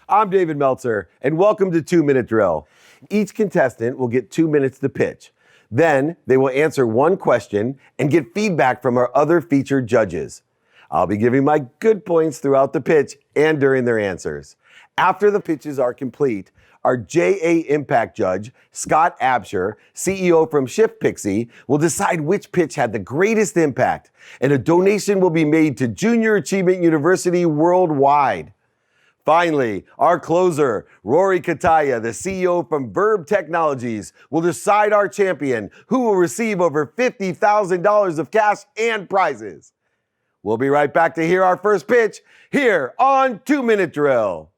I'm David Meltzer, and welcome to 2 Minute Drill. Each contestant will get 2 minutes to pitch. Then they will answer one question and get feedback from our other featured judges. I'll be giving my good points throughout the pitch and during their answers. After the pitches are complete, our JA Impact judge, Scott Absher, CEO from ShiftPixy, will decide which pitch had the greatest impact, and a donation will be made to Junior Achievement University worldwide. Finally, our closer, Rory Cutaia, the CEO from Verb Technologies, will decide our champion, who will receive over $50,000 of cash and prizes. We'll be right back to hear our first pitch here on 2 Minute Drill.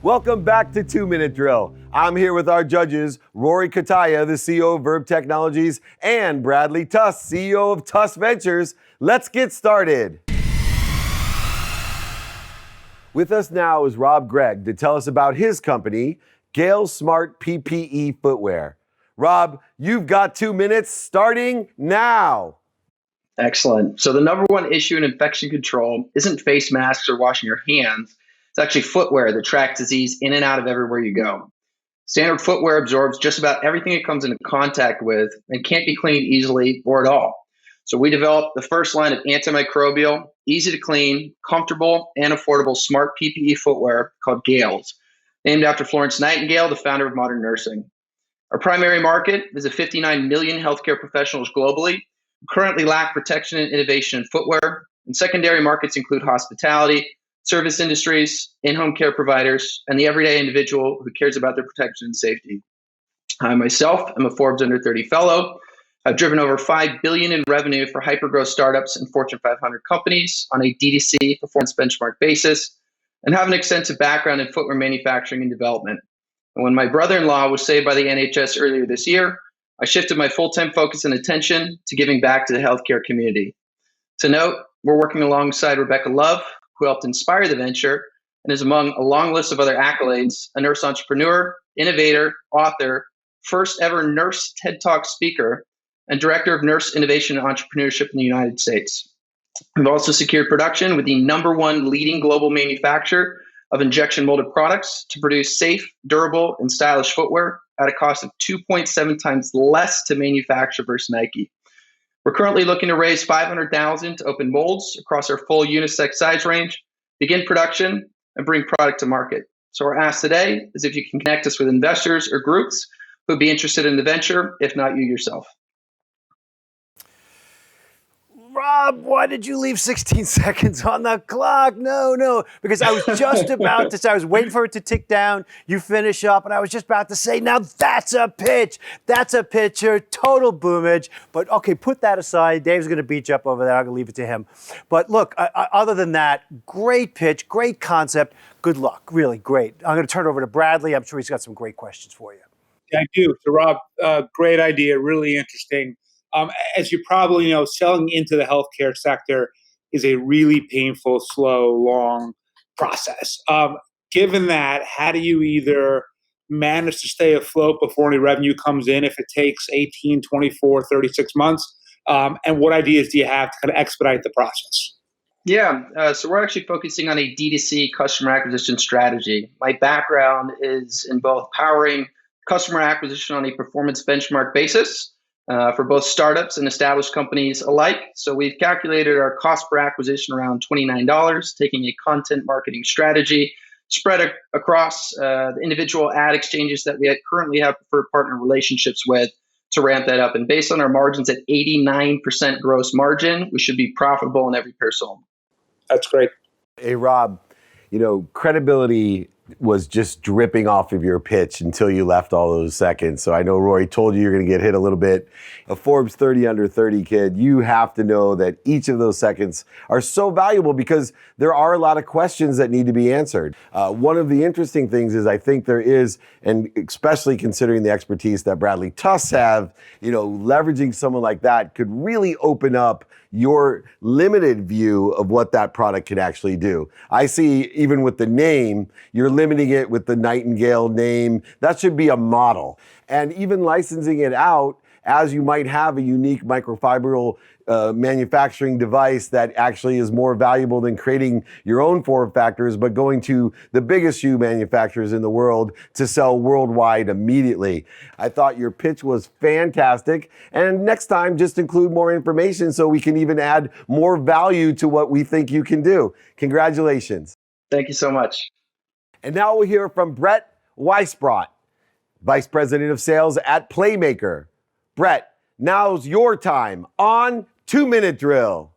Welcome back to 2 Minute Drill. I'm here with our judges, Rory Cutaia, the CEO of Verb Technologies, and Bradley Tuss, CEO of Tuss Ventures. Let's get started. With us now is Rob Gregg to tell us about his company, Galesmart PPE Footwear. Rob, you've got 2 minutes starting now. Excellent. So the number one issue in infection control isn't face masks or washing your hands. It's actually footwear that tracks disease in and out of everywhere you go. Standard footwear absorbs just about everything it comes into contact with and can't be cleaned easily or at all. So we developed the first line of antimicrobial, easy to clean, comfortable, and affordable smart PPE footwear called Gales, named after Florence Nightingale, the founder of modern nursing. Our primary market is 59 million healthcare professionals globally who currently lack protection and innovation in footwear, and secondary markets include hospitality, service industries, in-home care providers, and the everyday individual who cares about their protection and safety. I myself am a Forbes Under 30 fellow. I've driven over $5 billion in revenue for hypergrowth startups and Fortune 500 companies on a DTC performance benchmark basis, and have an extensive background in footwear manufacturing and development. And when my brother-in-law was saved by the NHS earlier this year, I shifted my full-time focus and attention to giving back to the healthcare community. To note, we're working alongside Rebecca Love, who helped inspire the venture and is among a long list of other accolades, a nurse entrepreneur, innovator, author, first ever nurse TED Talk speaker, and Director of Nurse Innovation and Entrepreneurship in the United States. We've also secured production with the #1 leading global manufacturer of injection molded products to produce safe, durable, and stylish footwear at a cost of 2.7 times less to manufacture versus Nike. We're currently looking to raise $500,000 to open molds across our full unisex size range, begin production, and bring product to market. So our ask today is if you can connect us with investors or groups who would be interested in the venture, if not you yourself. Rob, why did you leave 16 seconds on the clock? No, because I was just about to say, I was waiting for it to tick down. You finish up, and I was just about to say, now that's a pitch. That's a pitcher, total boomage. But okay, put that aside. Dave's going to beat you up over there. I'm going to leave it to him. But look, other than that, great pitch, great concept. Good luck, really great. I'm going to turn it over to Bradley. I'm sure he's got some great questions for you. I do. So Rob, great idea, really interesting. As you probably know, selling into the healthcare sector is a really painful, slow, long process. Given that, how do you either manage to stay afloat before any revenue comes in if it takes 18, 24, 36 months? And what ideas do you have to kind of expedite the process? Yeah, so we're actually focusing on a D2C customer acquisition strategy. My background is in both powering customer acquisition on a performance benchmark basis, for both startups and established companies alike. So we've calculated our cost per acquisition around $29, taking a content marketing strategy spread across the individual ad exchanges that we currently have preferred partner relationships with to ramp that up. And based on our margins at 89% gross margin, we should be profitable in every pair sold. That's great. Hey, Rob, credibility was just dripping off of your pitch until you left all those seconds. So I know Rory told you you're going to get hit a little bit. A Forbes 30 under 30 kid, you have to know that each of those seconds are so valuable because there are a lot of questions that need to be answered. One of the interesting things is I think there is, and especially considering the expertise that Bradley Tuss have, leveraging someone like that could really open up your limited view of what that product can actually do. I see even with the name, you're limiting it with the Nightingale name. That should be a model. And even licensing it out as you might have a unique microfibril manufacturing device that actually is more valuable than creating your own form factors, but going to the biggest shoe manufacturers in the world to sell worldwide immediately. I thought your pitch was fantastic. And next time, just include more information so we can even add more value to what we think you can do. Congratulations. Thank you so much. And now we'll hear from Brett Weisbrot, Vice President of Sales at Playmaker. Brett, now's your time on 2-Minute Drill.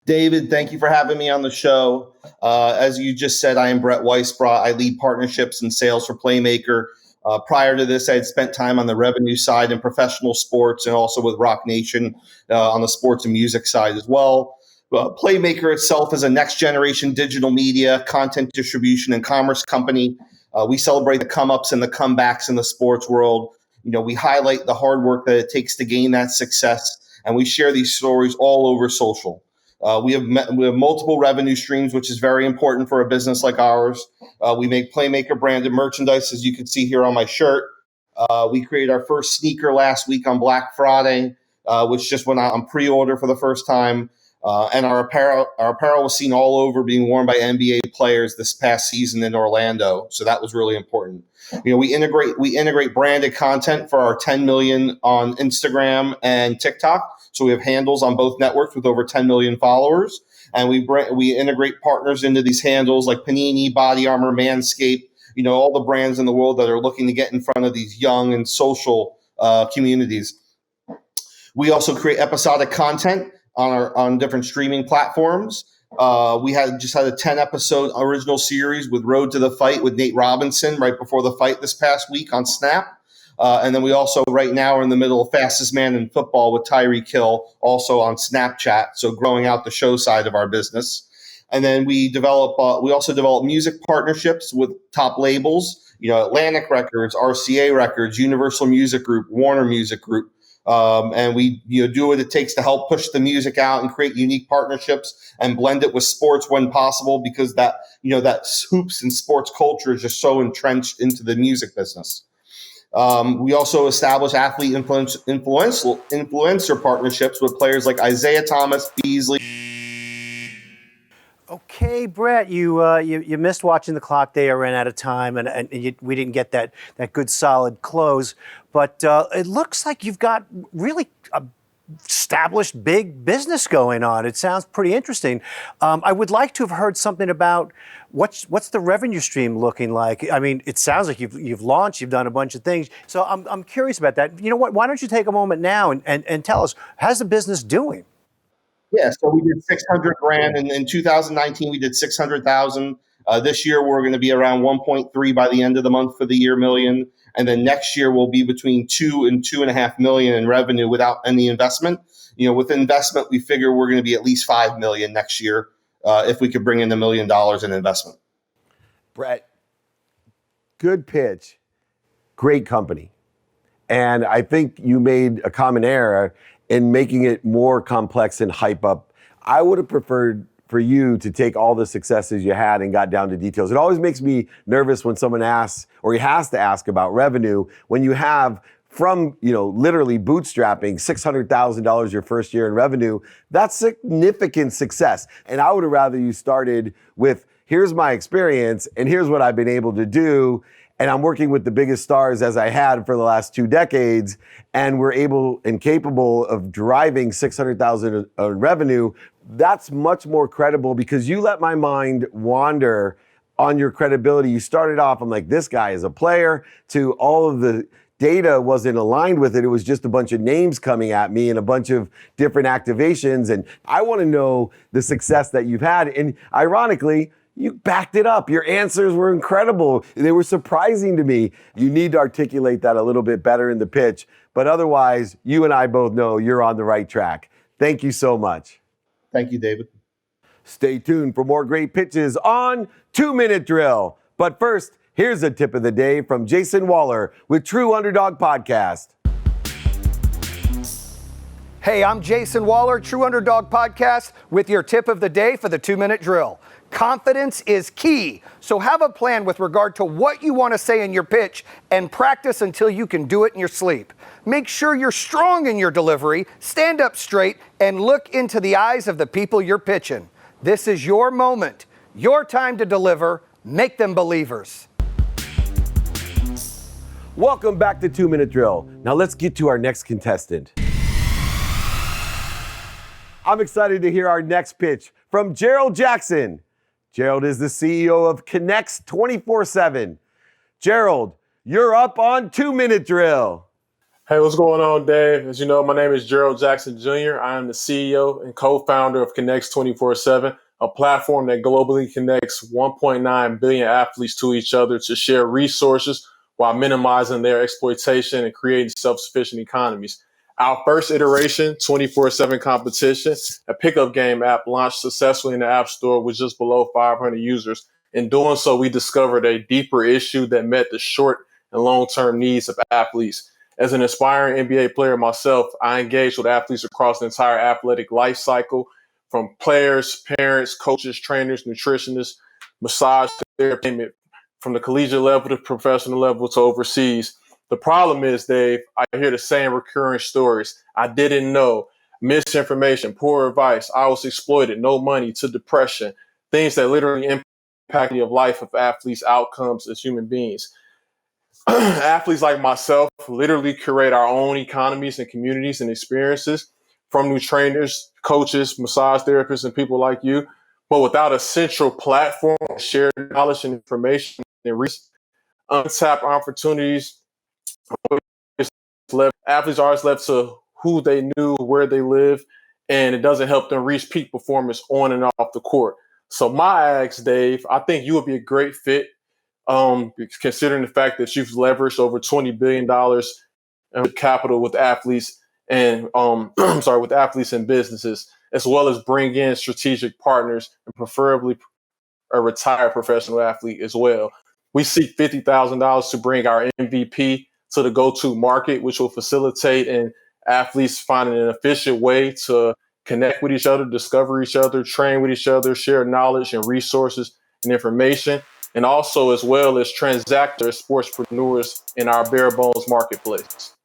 David, thank you for having me on the show. As you just said, I am Brett Weisbrot. I lead partnerships and sales for Playmaker. Prior to this, I had spent time on the revenue side in professional sports and also with Rock Nation on the sports and music side as well. Playmaker itself is a next-generation digital media, content distribution, and commerce company. We celebrate the come-ups and the comebacks in the sports world. We highlight the hard work that it takes to gain that success, and we share these stories all over social. We have multiple revenue streams, which is very important for a business like ours. We make Playmaker branded merchandise, as you can see here on my shirt. We created our first sneaker last week on Black Friday, which just went out on pre-order for the first time. And our apparel was seen all over, being worn by NBA players this past season in Orlando. So that was really important. We integrate branded content for our 10 million on Instagram and TikTok. So we have handles on both networks with over 10 million followers. And we integrate partners into these handles like Panini, Body Armor, Manscaped, all the brands in the world that are looking to get in front of these young and social communities. We also create episodic content on different streaming platforms. We just had a 10-episode original series with Road to the Fight with Nate Robinson right before the fight this past week on Snap. And then we also right now are in the middle of Fastest Man in Football with Tyreek Hill, also on Snapchat, so growing out the show side of our business. And then we also develop music partnerships with top labels, Atlantic Records, RCA Records, Universal Music Group, Warner Music Group. And we do what it takes to help push the music out and create unique partnerships and blend it with sports when possible, because that hoops and sports culture is just so entrenched into the music business. We also establish athlete influencer partnerships with players like Isaiah Thomas, Beasley. Okay, Brett, you missed watching the clock. They ran out of time, and we didn't get that good solid close. But it looks like you've got really established big business going on. It sounds pretty interesting. I would like to have heard something about what's the revenue stream looking like. I mean, it sounds like you've launched, you've done a bunch of things. So I'm curious about that. You know what? Why don't you take a moment now and tell us, how's the business doing? Yeah, so we did $600,000 in 2019. We did $600,000. This year we're going to be around 1.3 by the end of the month for the year million, and then next year we'll be between 2 and 2.5 million in revenue without any investment. With investment, we figure we're going to be at least 5 million next year if we could bring in $1 million in investment. Brett, good pitch, great company, and I think you made a common error in making it more complex and hype up. I would have preferred for you to take all the successes you had and got down to details. It always makes me nervous when someone asks, or he has to ask about revenue, when you have from, literally bootstrapping $600,000 your first year in revenue. That's significant success. And I would have rather you started with, here's my experience and here's what I've been able to do. And I'm working with the biggest stars as I had for the last 2 decades, and we're able and capable of driving $600,000 in revenue. That's much more credible, because you let my mind wander on your credibility. You started off, I'm like, this guy is a player, to all of the data wasn't aligned with it. It was just a bunch of names coming at me and a bunch of different activations. And I want to know the success that you've had. And ironically, you backed it up. Your answers were incredible. They were surprising to me. You need to articulate that a little bit better in the pitch. But otherwise, you and I both know you're on the right track. Thank you so much. Thank you, David. Stay tuned for more great pitches on 2-Minute Drill. But first, here's a tip of the day from Jayson Waller with True Underdog Podcast. Hey, I'm Jayson Waller, True Underdog Podcast, with your tip of the day for the 2-Minute Drill. Confidence is key. So have a plan with regard to what you want to say in your pitch and practice until you can do it in your sleep. Make sure you're strong in your delivery, stand up straight, and look into the eyes of the people you're pitching. This is your moment, your time to deliver. Make them believers. Welcome back to 2 Minute Drill. Now let's get to our next contestant. I'm excited to hear our next pitch from Gerald Jackson. Gerald is the CEO of Connects 24/7. Gerald, you're up on 2 Minute Drill. Hey, what's going on, Dave? As you know, my name is Gerald Jackson Jr. I am the CEO and co-founder of Connects 24/7, a platform that globally connects 1.9 billion athletes to each other to share resources while minimizing their exploitation and creating self-sufficient economies. Our first iteration, 24/7 competition, a pickup game app launched successfully in the App Store with just below 500 users. In doing so, we discovered a deeper issue that met the short and long-term needs of athletes. As an aspiring NBA player myself, I engage with athletes across the entire athletic life cycle, from players, parents, coaches, trainers, nutritionists, massage therapy, from the collegiate level to professional level to overseas. The problem is, Dave, I hear the same recurring stories. I didn't know, misinformation, poor advice, I was exploited, no money, to depression, things that literally impact the life of athletes' outcomes as human beings. Athletes like myself literally curate our own economies and communities and experiences from new trainers, coaches, massage therapists, and people like you. But without a central platform, shared knowledge and information and untapped opportunities, athletes are always left to who they knew, where they live, and it doesn't help them reach peak performance on and off the court. So my ask, Dave, I think you would be a great fit, considering the fact that you've leveraged over $20 billion in capital with athletes and with athletes and businesses, as well as bring in strategic partners and preferably a retired professional athlete as well. We seek $50,000 to bring our MVP to the go-to market, which will facilitate in athletes finding an efficient way to connect with each other, discover each other, train with each other, share knowledge and resources and information, and also as well as transact as sportspreneurs in our bare bones marketplace.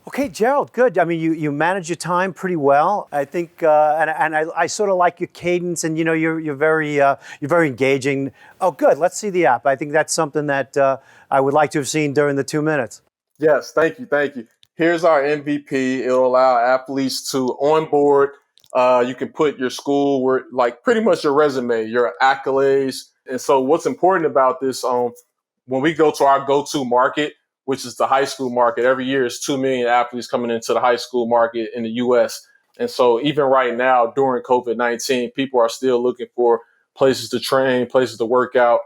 Okay, Gerald, good. I mean, you manage your time pretty well. I think, and I sort of like your cadence, and you're very engaging. Oh, good. Let's see the app. I think that's something that I would like to have seen during the 2 minutes. Yes, thank you. Here's our MVP. It'll allow athletes to onboard. You can put your school, like pretty much your resume, your accolades. And so what's important about this, when we go to our go-to market, which is the high school market, every year is 2 million athletes coming into the high school market in the U.S. And so even right now, during COVID-19, people are still looking for places to train, places to work out.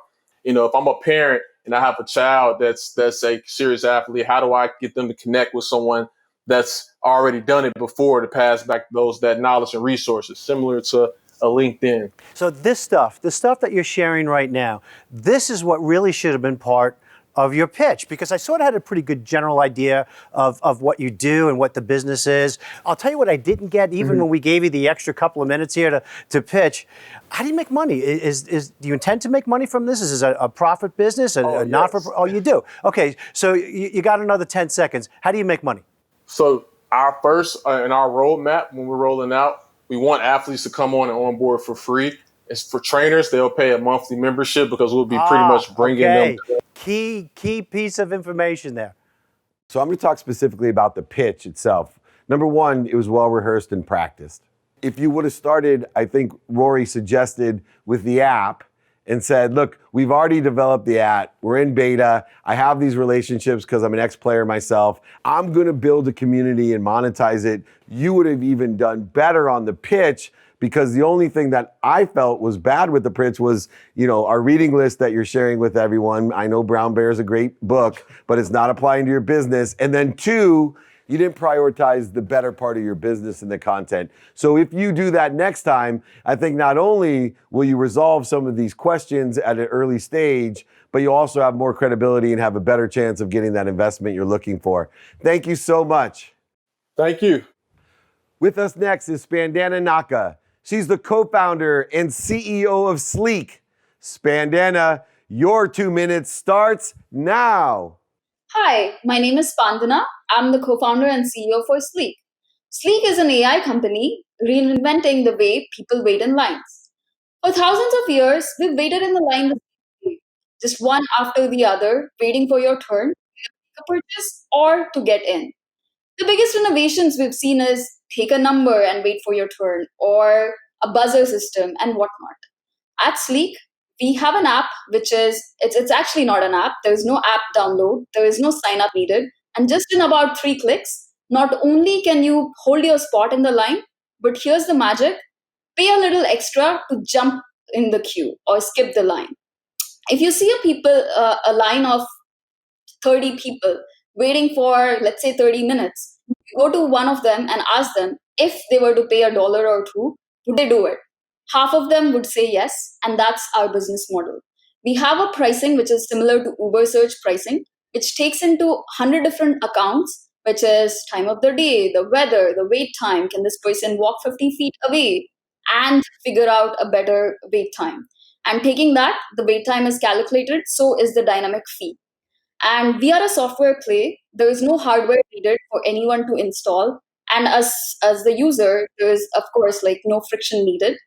If I'm a parent and I have a child that's a serious athlete, how do I get them to connect with someone that's already done it before to pass back that knowledge and resources, similar to a LinkedIn? So the stuff that you're sharing right now, this is what really should have been part of your pitch, because I sort of had a pretty good general idea of what you do and what the business is. I'll tell you what I didn't get, even when we gave you the extra couple of minutes here to pitch. How do you make money? Do you intend to make money from this? Is this a profit business? A not-for-profit? Oh, you do. Okay, so you got another 10 seconds. How do you make money? So our first, in our roadmap, when we're rolling out, we want athletes to come on and onboard for free. It's for trainers. They'll pay a monthly membership because we'll be pretty much bringing them. Key piece of information there. So I'm going to talk specifically about the pitch itself. Number one, it was well rehearsed and practiced. If you would have started, I think Rory suggested, with the app and said, look, we've already developed the app. We're in beta. I have these relationships because I'm an ex-player myself. I'm going to build a community and monetize it. You would have even done better on the pitch, because the only thing that I felt was bad with the pitch was, our reading list that you're sharing with everyone. I know Brown Bear is a great book, but it's not applying to your business. And then two, you didn't prioritize the better part of your business in the content. So if you do that next time, I think not only will you resolve some of these questions at an early stage, but you also have more credibility and have a better chance of getting that investment you're looking for. Thank you so much. Thank you. With us next is Spandana Naka. She's the co-founder and CEO of Sleek. Spandana, your 2 minutes starts now. Hi, my name is Spandana. I'm the co-founder and CEO for Sleek. Sleek is an AI company reinventing the way people wait in lines. For thousands of years, we've waited in the line the same way, just one after the other, waiting for your turn to make a purchase or to get in. The biggest innovations we've seen is take a number and wait for your turn, or a buzzer system and whatnot. At Sleek, we have an app which is it's actually not an app. There is no app download. There is no sign up needed. And just in about 3 clicks, not only can you hold your spot in the line, but here's the magic: pay a little extra to jump in the queue or skip the line. If you see a line of 30 people waiting for, let's say, 30 minutes, you go to one of them and ask them if they were to pay $1 or $2, would they do it? Half of them would say yes, and that's our business model. We have a pricing which is similar to Uber search pricing, which takes into 100 different accounts, which is time of the day, the weather, the wait time, can this person walk 50 feet away, and figure out a better wait time. And taking that, the wait time is calculated, so is the dynamic fee. And we are a software play. There is no hardware needed for anyone to install. And as the user, there is, of course, like no friction needed.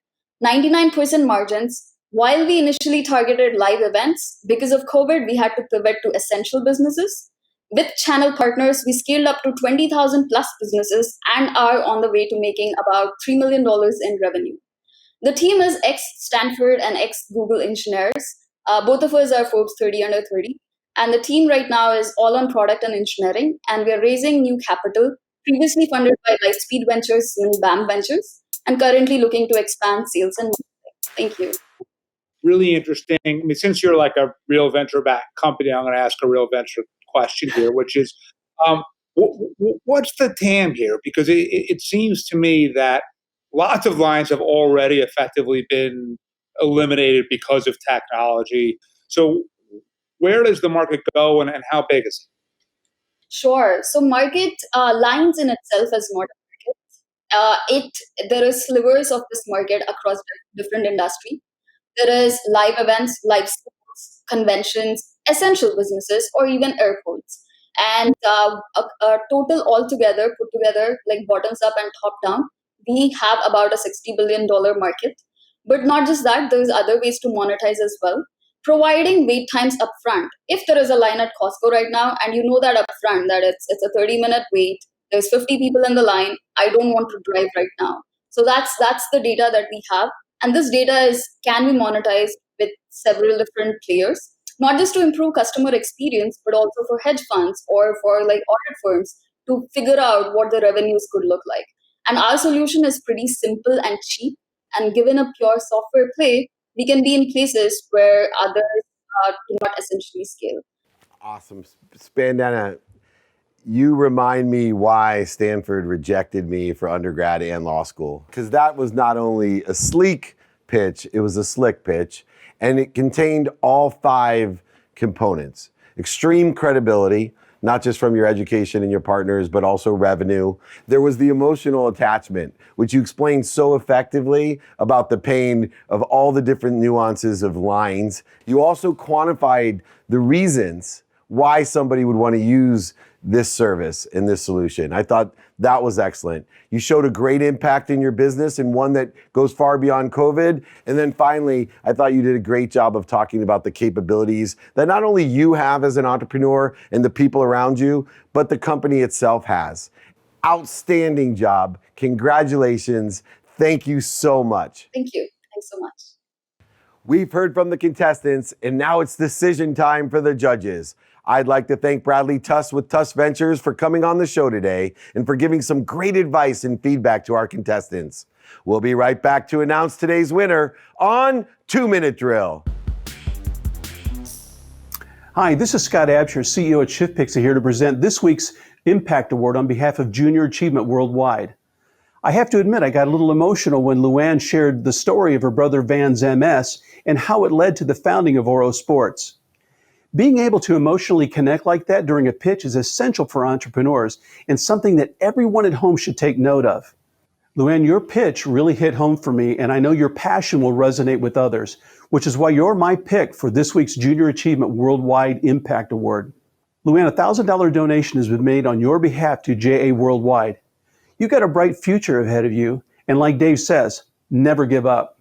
99% margins. While we initially targeted live events, because of COVID, we had to pivot to essential businesses. With channel partners, we scaled up to 20,000 plus businesses and are on the way to making about $3 million in revenue. The team is ex-Stanford and ex-Google engineers. Both of us are Forbes 30 under 30. And the team right now is all on product and engineering. And we are raising new capital, previously funded by Lightspeed Ventures and BAM Ventures, and currently looking to expand sales and marketing. Thank you. Really interesting. I mean, since you're like a real venture-backed company, I'm going to ask a real venture question here, which is, what's the TAM here? Because it seems to me that lots of lines have already effectively been eliminated because of technology. So where does the market go, and how big is it? Sure. So market lines in itself is not a market. There is slivers of this market across different industry. There is live events, live sports, conventions, essential businesses, or even airports. And a total altogether, put together, like bottoms up and top down, we have about a $60 billion market. But not just that, there's other ways to monetize as well. Providing wait times upfront. If there is a line at Costco right now, and you know that upfront that it's a 30-minute wait, there's 50 people in the line, I don't want to drive right now. So that's the data that we have. And this data can be monetized with several different players, not just to improve customer experience, but also for hedge funds or for like audit firms to figure out what the revenues could look like. And our solution is pretty simple and cheap. And given a pure software play, we can be in places where others do not essentially scale. Awesome. Spandana, you remind me why Stanford rejected me for undergrad and law school. Because that was not only a sleek pitch, it was a slick pitch. And it contained all 5 components. Extreme credibility, not just from your education and your partners, but also revenue. There was the emotional attachment, which you explained so effectively about the pain of all the different nuances of lines. You also quantified the reasons why somebody would want to use this service and this solution. I thought that was excellent. You showed a great impact in your business and one that goes far beyond COVID. And then finally, I thought you did a great job of talking about the capabilities that not only you have as an entrepreneur and the people around you, but the company itself has. Outstanding job. Congratulations. Thank you so much. Thank you. Thanks so much. We've heard from the contestants, and now it's decision time for the judges. I'd like to thank Bradley Tuss with Tuss Ventures for coming on the show today and for giving some great advice and feedback to our contestants. We'll be right back to announce today's winner on 2 Minute Drill. Hi, this is Scott Absher, CEO at ShiftPixy, here to present this week's Impact Award on behalf of Junior Achievement Worldwide. I have to admit, I got a little emotional when Luann shared the story of her brother Van's MS and how it led to the founding of Oro Sports. Being able to emotionally connect like that during a pitch is essential for entrepreneurs and something that everyone at home should take note of. Luann, your pitch really hit home for me, and I know your passion will resonate with others, which is why you're my pick for this week's Junior Achievement Worldwide Impact Award. Luann, a $1,000 donation has been made on your behalf to JA Worldwide. You've got a bright future ahead of you, and like Dave says, never give up.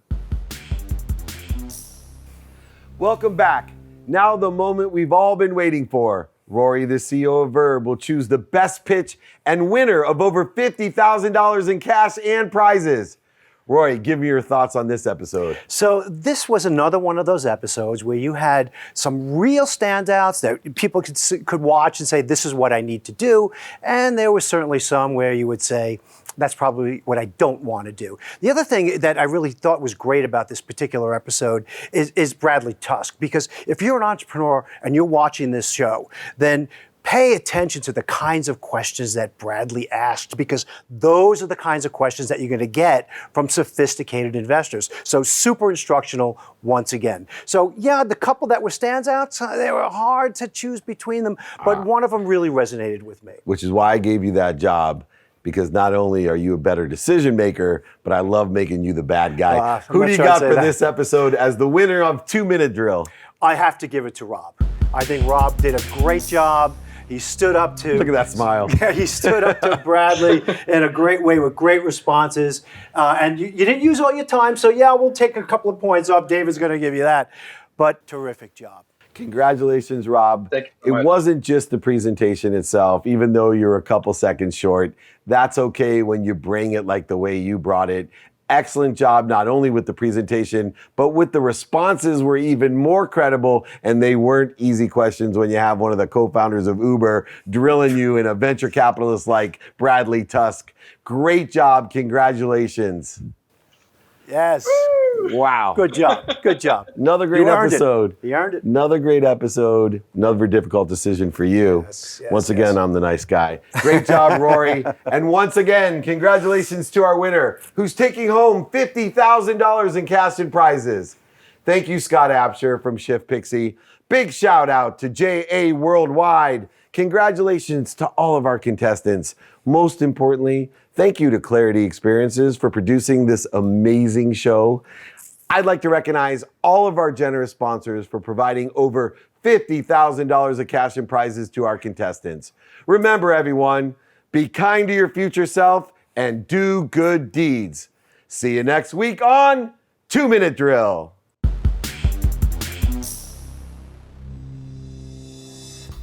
Welcome back. Now the moment we've all been waiting for. Rory, the CEO of Verb, will choose the best pitch and winner of over $50,000 in cash and prizes. Rory, give me your thoughts on this episode. So this was another one of those episodes where you had some real standouts that people could watch and say, this is what I need to do. And there was certainly some where you would say, that's probably what I don't want to do. The other thing that I really thought was great about this particular episode is Bradley Tusk. Because if you're an entrepreneur and you're watching this show, then pay attention to the kinds of questions that Bradley asked, because those are the kinds of questions that you're going to get from sophisticated investors. So super instructional once again. So yeah, the couple that were standouts, they were hard to choose between them, but one of them really resonated with me. Which is why I gave you that job, because not only are you a better decision maker, but I love making you the bad guy. Who do you got for this episode as the winner of 2 Minute Drill? I have to give it to Rob. I think Rob did a great job. He stood up to... Look at that smile. Yeah, he stood up to Bradley in a great way with great responses. And you didn't use all your time, so yeah, we'll take a couple of points off. David's going to give you that. But terrific job. Congratulations, Rob. Thank you so much. It wasn't just the presentation itself, even though you're a couple seconds short. That's okay when you bring it like the way you brought it. Excellent job, not only with the presentation, but with the responses were even more credible, and they weren't easy questions when you have one of the co-founders of Uber drilling you in a venture capitalist like Bradley Tusk. Great job. Congratulations. Yes. Wow. Good job. Good job. Another great episode. He earned it. Another great episode. Another difficult decision for you. Yes, once again, I'm the nice guy. Great job, Rory. And once again, congratulations to our winner, who's taking home $50,000 in cash and prizes. Thank you, Scott Absher from ShiftPixy. Big shout out to JA Worldwide. Congratulations to all of our contestants. Most importantly, thank you to Clarity Experiences for producing this amazing show. I'd like to recognize all of our generous sponsors for providing over $50,000 of cash and prizes to our contestants. Remember, everyone, be kind to your future self and do good deeds. See you next week on 2 Minute Drill.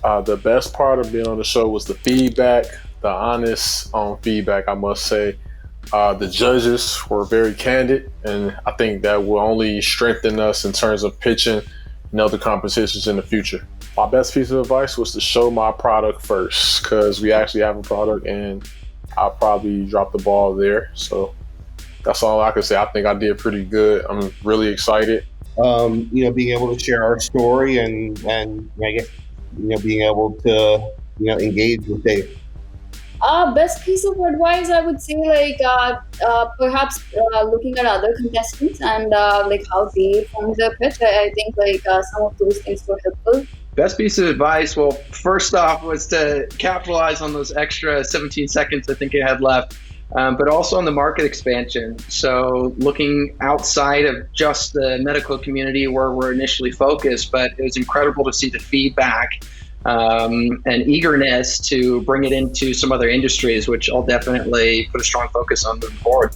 The best part of being on the show was the feedback, the honest feedback, I must say. The judges were very candid, and I think that will only strengthen us in terms of pitching and other competitions in the future. My best piece of advice was to show my product first, because we actually have a product, and I probably dropped the ball there. So that's all I can say. I think I did pretty good. I'm really excited. Being able to share our story and I guess, being able to, engage with Dave. Best piece of advice, I would say, perhaps looking at other contestants and how they form their pitch. I think some of those things were helpful. Best piece of advice, well, first off, was to capitalize on those extra 17 seconds I think it had left, but also on the market expansion. So looking outside of just the medical community where we're initially focused, but it was incredible to see the feedback and eagerness to bring it into some other industries, which I'll definitely put a strong focus on moving forward.